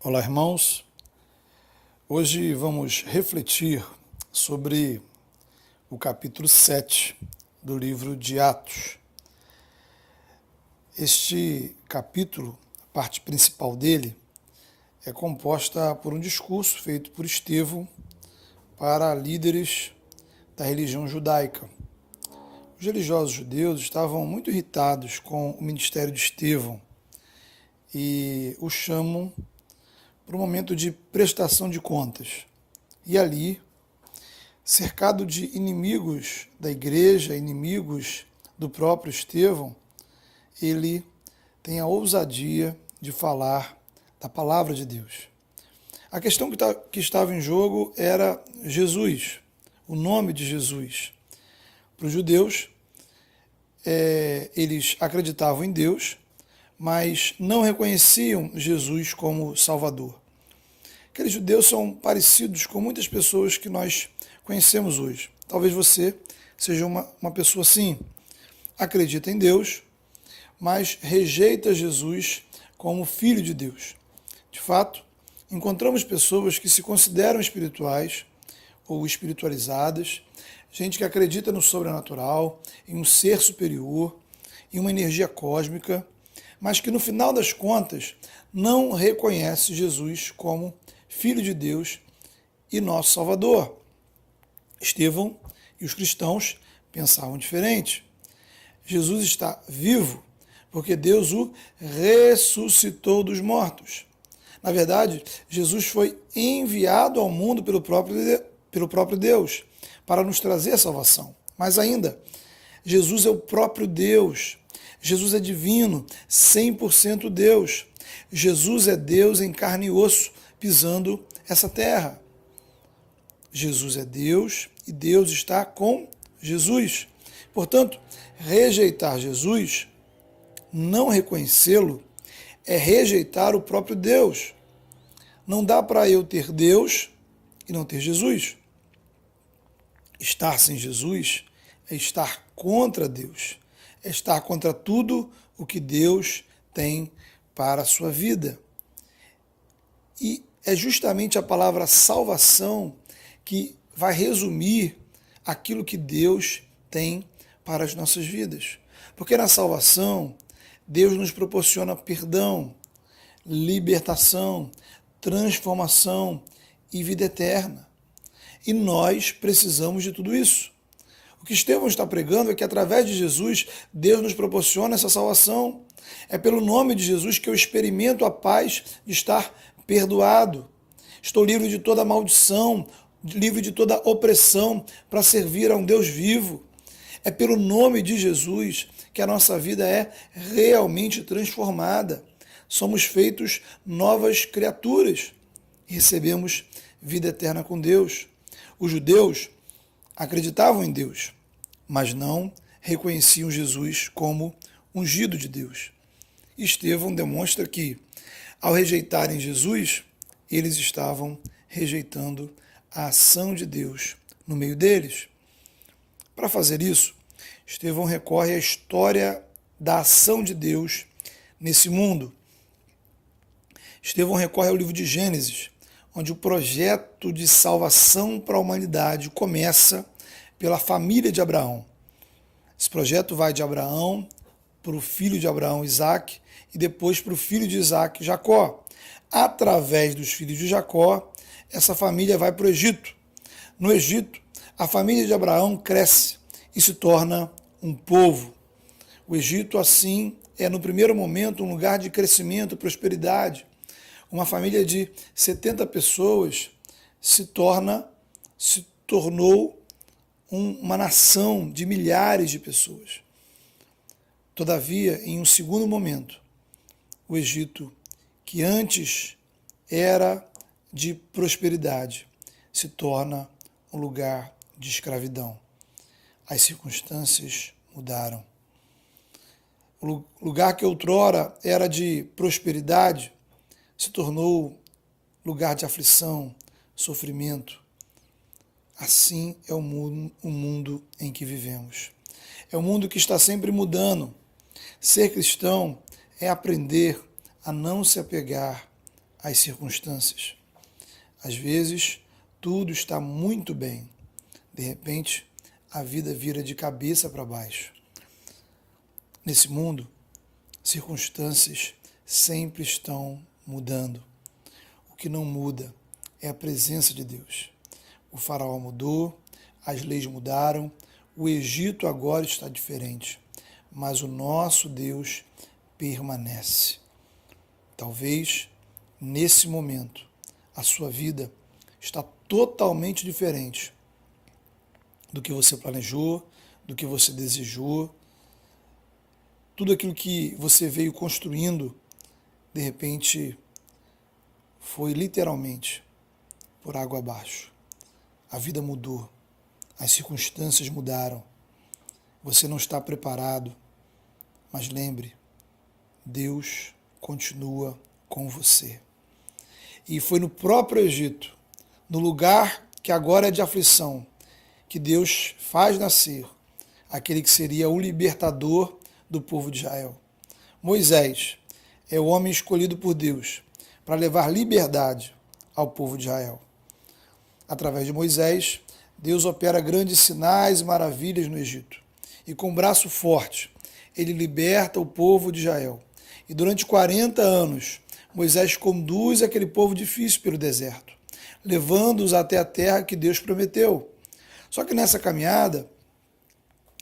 Olá, irmãos. Hoje vamos refletir sobre o capítulo 7 do livro de Atos. Este capítulo, a parte principal dele, é composta por um discurso feito por Estevão para líderes da religião judaica. Os religiosos judeus estavam muito irritados com o ministério de Estevão e o chamam para um momento de prestação de contas. E ali, cercado de inimigos da igreja, inimigos do próprio Estevão, ele tem a ousadia de falar da palavra de Deus. A questão que estava em jogo era Jesus, o nome de Jesus. Para os judeus, eles acreditavam em Deus, mas não reconheciam Jesus como Salvador. Aqueles judeus são parecidos com muitas pessoas que nós conhecemos hoje. Talvez você seja uma pessoa assim. Acredita em Deus, mas rejeita Jesus como Filho de Deus. De fato, encontramos pessoas que se consideram espirituais ou espiritualizadas, gente que acredita no sobrenatural, em um ser superior, em uma energia cósmica, mas que no final das contas não reconhece Jesus como Filho de Deus e nosso Salvador. Estevão e os cristãos pensavam diferente. Jesus está vivo porque Deus o ressuscitou dos mortos. Na verdade, Jesus foi enviado ao mundo pelo próprio Deus para nos trazer a salvação. Mas ainda, Jesus é o próprio Deus. Jesus é divino, 100% Deus. Jesus é Deus em carne e osso, pisando essa terra. Jesus é Deus e Deus está com Jesus. Portanto, rejeitar Jesus, não reconhecê-lo, é rejeitar o próprio Deus. Não dá para eu ter Deus e não ter Jesus. Estar sem Jesus é estar contra Deus, é estar contra tudo o que Deus tem para a sua vida. E é justamente a palavra salvação que vai resumir aquilo que Deus tem para as nossas vidas. Porque na salvação, Deus nos proporciona perdão, libertação, transformação e vida eterna. E nós precisamos de tudo isso. O que Estevão está pregando é que através de Jesus, Deus nos proporciona essa salvação. É pelo nome de Jesus que eu experimento a paz de estar perdoado. Estou livre de toda maldição, livre de toda opressão para servir a um Deus vivo. É pelo nome de Jesus que a nossa vida é realmente transformada. Somos feitos novas criaturas e recebemos vida eterna com Deus. Os judeus acreditavam em Deus, mas não reconheciam Jesus como ungido de Deus. Estevão demonstra que, ao rejeitarem Jesus, eles estavam rejeitando a ação de Deus no meio deles. Para fazer isso, Estevão recorre à história da ação de Deus nesse mundo. Estevão recorre ao livro de Gênesis, onde o projeto de salvação para a humanidade começa pela família de Abraão. Esse projeto vai de Abraão para o filho de Abraão, Isaac, e depois para o filho de Isaac, Jacó. Através dos filhos de Jacó, essa família vai para o Egito. No Egito, a família de Abraão cresce e se torna um povo. O Egito, assim, é no primeiro momento um lugar de crescimento, prosperidade. Uma família de 70 pessoas se tornou uma nação de milhares de pessoas. Todavia, em um segundo momento, o Egito, que antes era de prosperidade, se torna um lugar de escravidão. As circunstâncias mudaram. O lugar que outrora era de prosperidade se tornou lugar de aflição, sofrimento. Assim é o mundo em que vivemos. É um mundo que está sempre mudando. Ser cristão é aprender a não se apegar às circunstâncias. Às vezes, tudo está muito bem. De repente, a vida vira de cabeça para baixo. Nesse mundo, circunstâncias sempre estão mudando. O que não muda é a presença de Deus. O faraó mudou, as leis mudaram, o Egito agora está diferente, mas o nosso Deus permanece. Talvez, nesse momento, a sua vida está totalmente diferente do que você planejou, do que você desejou. Tudo aquilo que você veio construindo, de repente, foi literalmente por água abaixo. A vida mudou, as circunstâncias mudaram. Você não está preparado, mas lembre, Deus continua com você. E foi no próprio Egito, no lugar que agora é de aflição, que Deus faz nascer aquele que seria o libertador do povo de Israel. Moisés é o homem escolhido por Deus para levar liberdade ao povo de Israel. Através de Moisés, Deus opera grandes sinais e maravilhas no Egito. E com braço forte, ele liberta o povo de Israel. E durante 40 anos, Moisés conduz aquele povo difícil pelo deserto, levando-os até a terra que Deus prometeu. Só que nessa caminhada,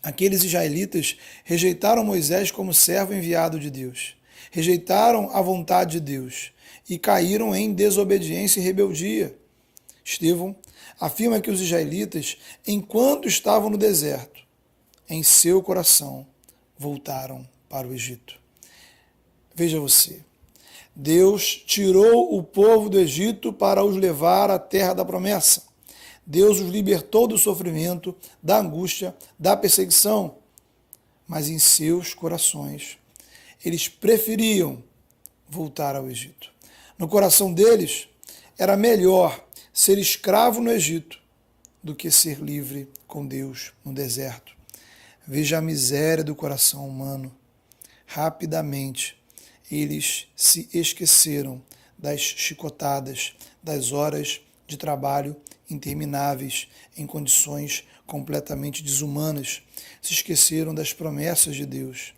aqueles israelitas rejeitaram Moisés como servo enviado de Deus, rejeitaram a vontade de Deus e caíram em desobediência e rebeldia. Estevão afirma que os israelitas, enquanto estavam no deserto, em seu coração, voltaram para o Egito. Veja você, Deus tirou o povo do Egito para os levar à terra da promessa. Deus os libertou do sofrimento, da angústia, da perseguição. Mas em seus corações, eles preferiam voltar ao Egito. No coração deles, era melhor ser escravo no Egito do que ser livre com Deus no deserto. Veja a miséria do coração humano. Rapidamente, eles se esqueceram das chicotadas, das horas de trabalho intermináveis, em condições completamente desumanas. Se esqueceram das promessas de Deus.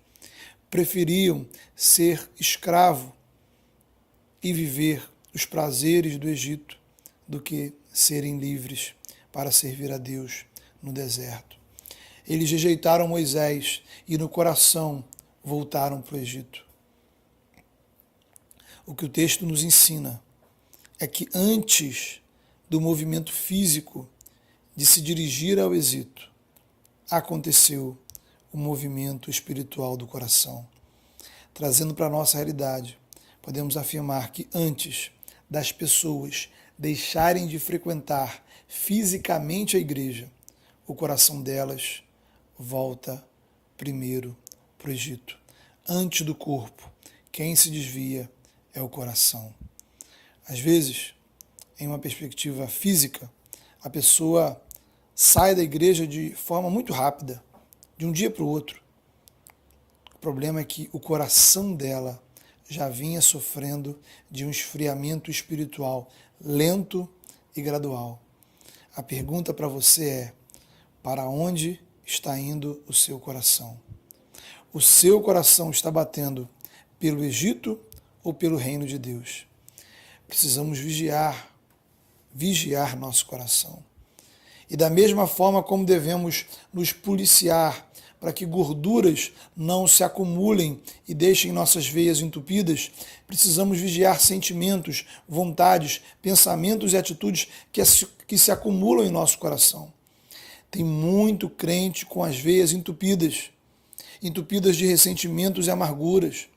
Preferiam ser escravo e viver os prazeres do Egito do que serem livres para servir a Deus no deserto. Eles rejeitaram Moisés e no coração voltaram para o Egito. O que o texto nos ensina é que antes do movimento físico de se dirigir ao Egito, aconteceu o movimento espiritual do coração. Trazendo para a nossa realidade, podemos afirmar que antes das pessoas deixarem de frequentar fisicamente a igreja, o coração delas volta primeiro para o Egito. Antes do corpo, quem se desvia é o coração. Às vezes, em uma perspectiva física, a pessoa sai da igreja de forma muito rápida, de um dia para o outro. O problema é que o coração dela já vinha sofrendo de um esfriamento espiritual lento e gradual. A pergunta para você é: para onde está indo o seu coração? O seu coração está batendo pelo Egito ou pelo reino de Deus? Precisamos vigiar nosso coração. E da mesma forma como devemos nos policiar para que gorduras não se acumulem e deixem nossas veias entupidas, precisamos vigiar sentimentos, vontades, pensamentos e atitudes que se acumulam em nosso coração. Tem muito crente com as veias entupidas de ressentimentos e amarguras,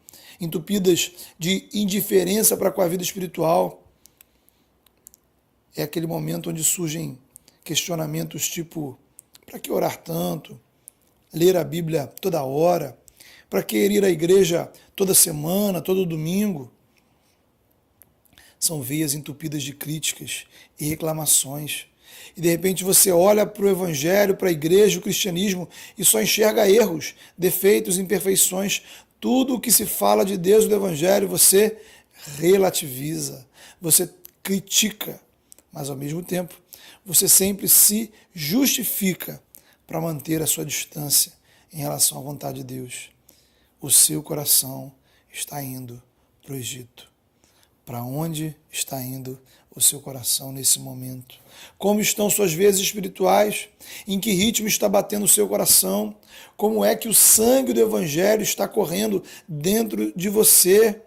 entupidas de indiferença para com a vida espiritual. É aquele momento onde surgem questionamentos tipo: para que orar tanto? Ler a Bíblia toda hora? Para que ir à igreja toda semana, todo domingo? São veias entupidas de críticas e reclamações. E de repente você olha para o Evangelho, para a igreja, o cristianismo, e só enxerga erros, defeitos, imperfeições. Tudo o que se fala de Deus do Evangelho, você relativiza, você critica, mas ao mesmo tempo você sempre se justifica para manter a sua distância em relação à vontade de Deus. O seu coração está indo para o Egito. Para onde está indo o seu coração nesse momento? Como estão suas vezes espirituais? Em que ritmo está batendo o seu coração? Como é que o sangue do Evangelho está correndo dentro de você?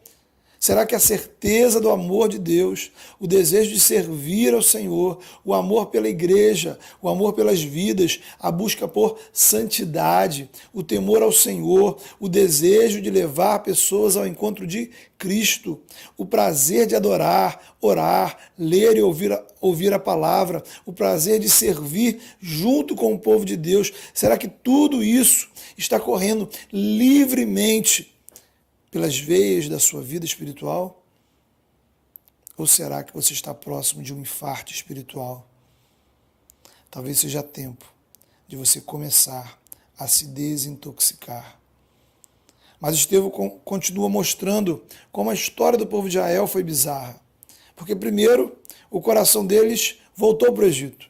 Será que a certeza do amor de Deus, o desejo de servir ao Senhor, o amor pela igreja, o amor pelas vidas, a busca por santidade, o temor ao Senhor, o desejo de levar pessoas ao encontro de Cristo, o prazer de adorar, orar, ler e ouvir a palavra, o prazer de servir junto com o povo de Deus, será que tudo isso está correndo livremente pelas veias da sua vida espiritual? Ou será que você está próximo de um infarto espiritual? Talvez seja tempo de você começar a se desintoxicar. Mas Estevão continua mostrando como a história do povo de Israel foi bizarra. Porque primeiro, o coração deles voltou para o Egito.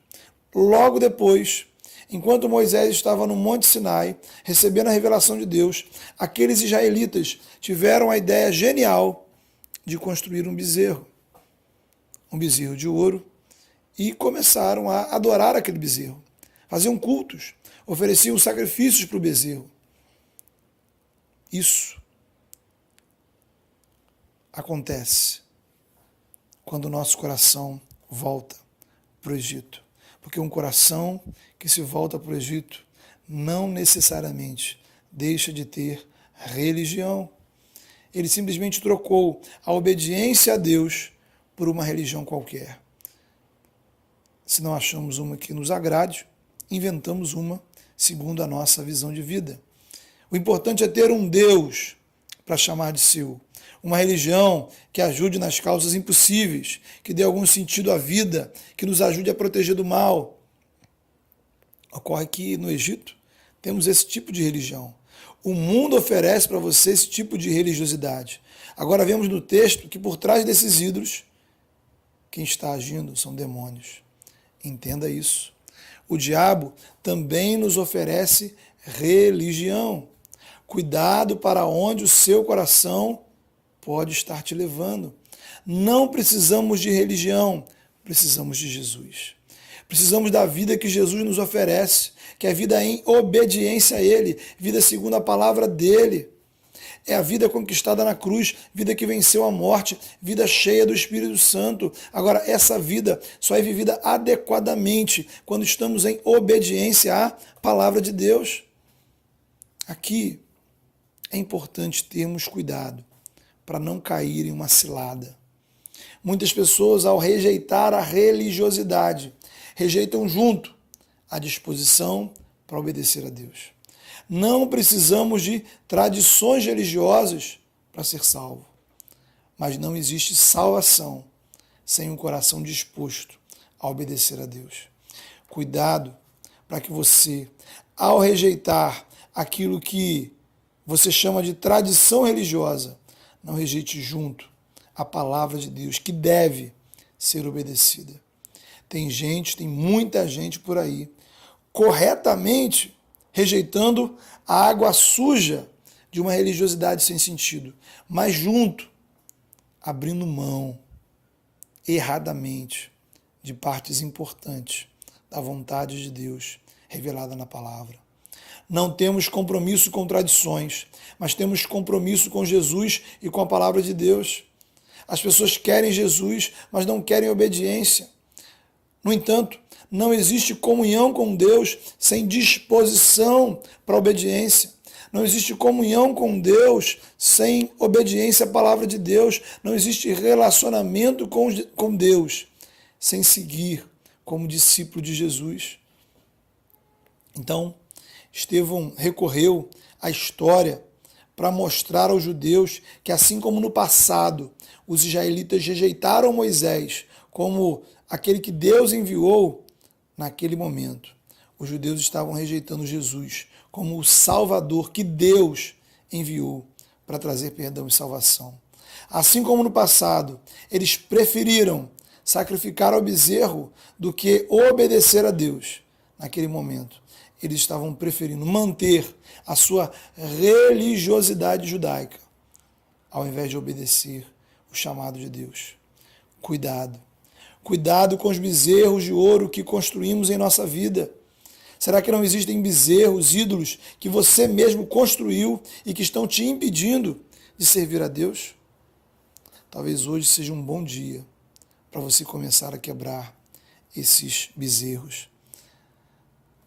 Logo depois, enquanto Moisés estava no Monte Sinai, recebendo a revelação de Deus, aqueles israelitas tiveram a ideia genial de construir um bezerro de ouro, e começaram a adorar aquele bezerro. Faziam cultos, ofereciam sacrifícios para o bezerro. Isso acontece quando o nosso coração volta para o Egito. Porque um coração que se volta para o Egito não necessariamente deixa de ter religião. Ele simplesmente trocou a obediência a Deus por uma religião qualquer. Se não achamos uma que nos agrade, inventamos uma segundo a nossa visão de vida. O importante é ter um Deus para chamar de seu, uma religião que ajude nas causas impossíveis, que dê algum sentido à vida, que nos ajude a proteger do mal. Ocorre que no Egito temos esse tipo de religião. O mundo oferece para você esse tipo de religiosidade. Agora vemos no texto que por trás desses ídolos, quem está agindo são demônios. Entenda isso. O diabo também nos oferece religião. Cuidado para onde o seu coração pode estar te levando. Não precisamos de religião, precisamos de Jesus. Precisamos da vida que Jesus nos oferece, que é vida em obediência a Ele, vida segundo a palavra dEle. É a vida conquistada na cruz, vida que venceu a morte, vida cheia do Espírito Santo. Agora, essa vida só é vivida adequadamente quando estamos em obediência à palavra de Deus. Aqui é importante termos cuidado para não cair em uma cilada. Muitas pessoas, ao rejeitar a religiosidade, rejeitam junto a disposição para obedecer a Deus. Não precisamos de tradições religiosas para ser salvo, mas não existe salvação sem um coração disposto a obedecer a Deus. Cuidado para que você, ao rejeitar aquilo que você chama de tradição religiosa, não rejeite junto a palavra de Deus, que deve ser obedecida. Tem muita gente por aí, corretamente rejeitando a água suja de uma religiosidade sem sentido, mas junto, abrindo mão, erradamente, de partes importantes da vontade de Deus revelada na palavra. Não temos compromisso com tradições, mas temos compromisso com Jesus e com a palavra de Deus. As pessoas querem Jesus, mas não querem obediência. No entanto, não existe comunhão com Deus sem disposição para a obediência. Não existe comunhão com Deus sem obediência à palavra de Deus. Não existe relacionamento com Deus sem seguir como discípulo de Jesus. Então, Estevão recorreu à história para mostrar aos judeus que, assim como no passado os israelitas rejeitaram Moisés como aquele que Deus enviou naquele momento, os judeus estavam rejeitando Jesus como o Salvador que Deus enviou para trazer perdão e salvação. Assim como no passado, eles preferiram sacrificar ao bezerro do que obedecer a Deus naquele momento. Eles estavam preferindo manter a sua religiosidade judaica, ao invés de obedecer o chamado de Deus. Cuidado. Cuidado com os bezerros de ouro que construímos em nossa vida. Será que não existem bezerros, ídolos, que você mesmo construiu e que estão te impedindo de servir a Deus? Talvez hoje seja um bom dia para você começar a quebrar esses bezerros.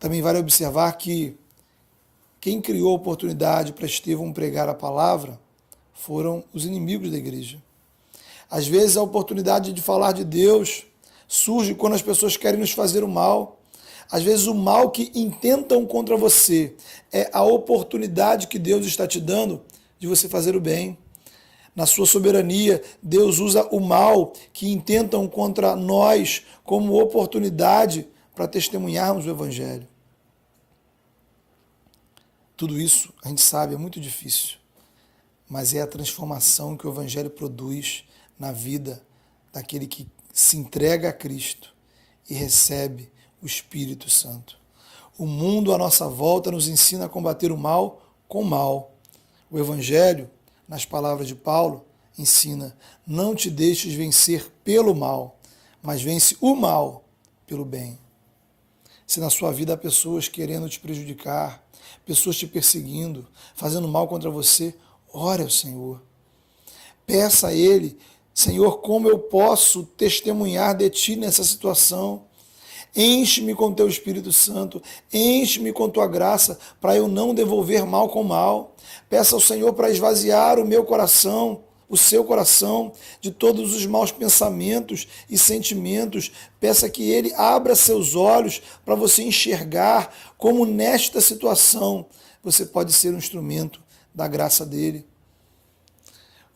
Também vale observar que quem criou a oportunidade para Estevão pregar a palavra foram os inimigos da igreja. Às vezes a oportunidade de falar de Deus surge quando as pessoas querem nos fazer o mal. Às vezes o mal que intentam contra você é a oportunidade que Deus está te dando de você fazer o bem. Na sua soberania, Deus usa o mal que intentam contra nós como oportunidade para testemunharmos o Evangelho. Tudo isso, a gente sabe, é muito difícil, mas é a transformação que o Evangelho produz na vida daquele que se entrega a Cristo e recebe o Espírito Santo. O mundo à nossa volta nos ensina a combater o mal com o mal. O Evangelho, nas palavras de Paulo, ensina: não te deixes vencer pelo mal, mas vence o mal pelo bem. Se na sua vida há pessoas querendo te prejudicar, pessoas te perseguindo, fazendo mal contra você, ore ao Senhor. Peça a Ele: Senhor, como eu posso testemunhar de Ti nessa situação? Enche-me com Teu Espírito Santo, enche-me com Tua graça, para eu não devolver mal com mal. Peça ao Senhor para esvaziar o meu coração, o seu coração, de todos os maus pensamentos e sentimentos. Peça que Ele abra seus olhos para você enxergar como nesta situação você pode ser um instrumento da graça dEle.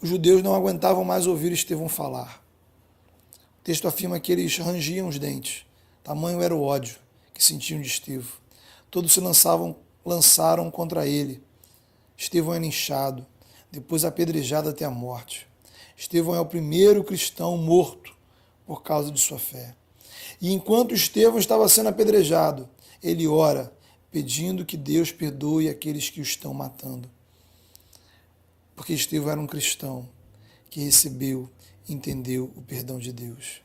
Os judeus não aguentavam mais ouvir Estevão falar. O texto afirma que eles rangiam os dentes. Tamanho era o ódio que sentiam de Estevão. Todos se lançaram contra ele. Estevão é linchado, depois apedrejado até a morte. Estevão é o primeiro cristão morto por causa de sua fé. E enquanto Estevão estava sendo apedrejado, ele ora, pedindo que Deus perdoe aqueles que o estão matando. Porque Estevão era um cristão que recebeu e entendeu o perdão de Deus.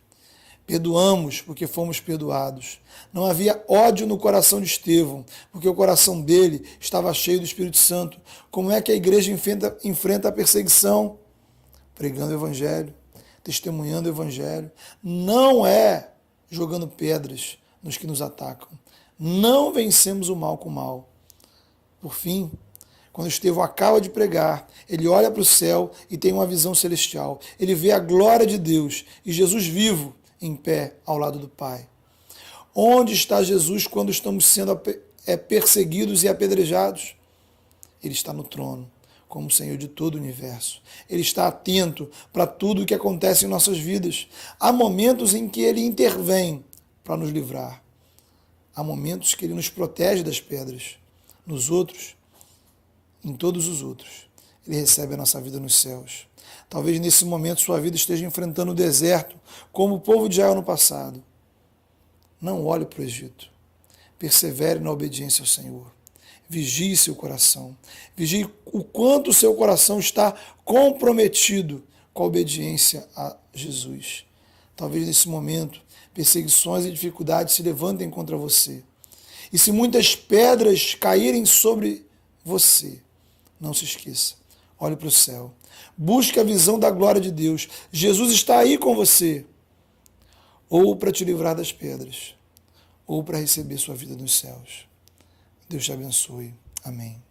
Perdoamos porque fomos perdoados. Não havia ódio no coração de Estevão, porque o coração dele estava cheio do Espírito Santo. Como é que a igreja enfrenta a perseguição? Pregando o Evangelho, testemunhando o Evangelho. Não é jogando pedras nos que nos atacam. Não vencemos o mal com o mal. Por fim, quando Estevão acaba de pregar, ele olha para o céu e tem uma visão celestial. Ele vê a glória de Deus e Jesus vivo em pé ao lado do Pai. Onde está Jesus quando estamos sendo perseguidos e apedrejados? Ele está no trono, como Senhor de todo o universo. Ele está atento para tudo o que acontece em nossas vidas. Há momentos em que Ele intervém para nos livrar. Há momentos que Ele nos protege das pedras. Nos outros, em todos os outros, Ele recebe a nossa vida nos céus. Talvez nesse momento sua vida esteja enfrentando o deserto, como o povo de Israel no passado. Não olhe para o Egito. Persevere na obediência ao Senhor. Vigie seu coração. Vigie o quanto o seu coração está comprometido com a obediência a Jesus. Talvez nesse momento perseguições e dificuldades se levantem contra você. E se muitas pedras caírem sobre você, não se esqueça. Olhe para o céu. Busque a visão da glória de Deus. Jesus está aí com você. Ou para te livrar das pedras, ou para receber sua vida nos céus. Deus te abençoe. Amém.